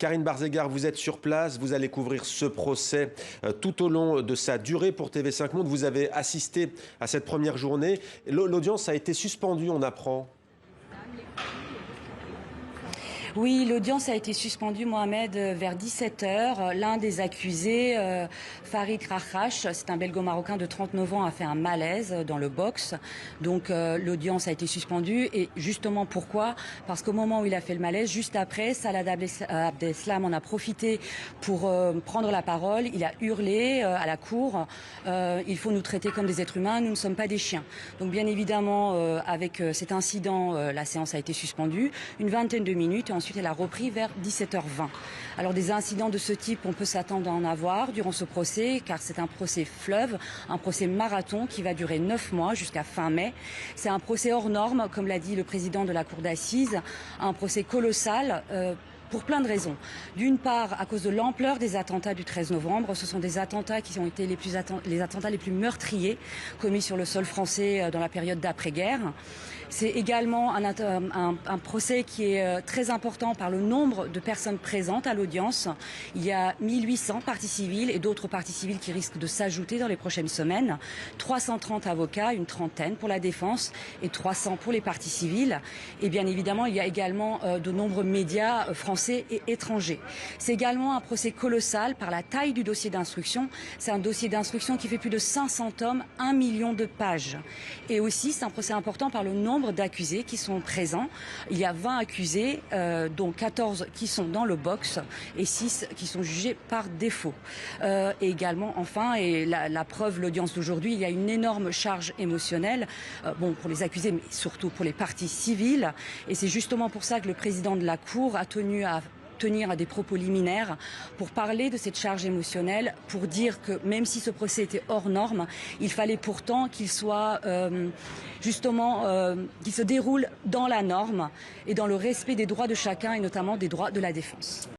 Karine Barzegard, vous êtes sur place, vous allez couvrir ce procès tout au long de sa durée pour TV5 Monde. Vous avez assisté à cette première journée. L'audience a été suspendue, on apprend. Oui, l'audience a été suspendue, Mohamed, vers 17h. L'un des accusés, Farid Kharkhash, c'est un belgo-marocain de 39 ans, a fait un malaise dans le box. Donc l'audience a été suspendue. Et justement pourquoi? Parce qu'au moment où il a fait le malaise, juste après, Salah Abdeslam en a profité pour prendre la parole. Il a hurlé à la cour, il faut nous traiter comme des êtres humains, nous ne sommes pas des chiens. Donc bien évidemment, avec cet incident, la séance a été suspendue. Une vingtaine de minutes. Ensuite, elle a repris vers 17h20. Alors, des incidents de ce type, on peut s'attendre à en avoir durant ce procès, car c'est un procès fleuve, un procès marathon qui va durer 9 mois jusqu'à fin mai. C'est un procès hors norme, comme l'a dit le président de la cour d'assises, un procès colossal. Pour plein de raisons. D'une part, à cause de l'ampleur des attentats du 13 novembre, ce sont des attentats qui ont été les attentats les plus meurtriers commis sur le sol français dans la période d'après-guerre. C'est également un procès qui est très important par le nombre de personnes présentes à l'audience. Il y a 1800 parties civiles et d'autres parties civiles qui risquent de s'ajouter dans les prochaines semaines. 330 avocats, une trentaine pour la défense et 300 pour les parties civiles. Et bien évidemment, il y a également de nombreux médias français et étrangers. C'est également un procès colossal par la taille du dossier d'instruction. C'est un dossier d'instruction qui fait plus de 500 tomes, 1 million de pages. Et aussi, c'est un procès important par le nombre d'accusés qui sont présents. Il y a 20 accusés, dont 14 qui sont dans le box et 6 qui sont jugés par défaut. Et également, enfin, et la preuve, l'audience d'aujourd'hui, il y a une énorme charge émotionnelle, pour les accusés, mais surtout pour les parties civiles. Et c'est justement pour ça que le président de la Cour a tenu à tenir à des propos liminaires pour parler de cette charge émotionnelle, pour dire que même si ce procès était hors norme, il fallait pourtant qu'il soit qu'il se déroule dans la norme et dans le respect des droits de chacun et notamment des droits de la défense.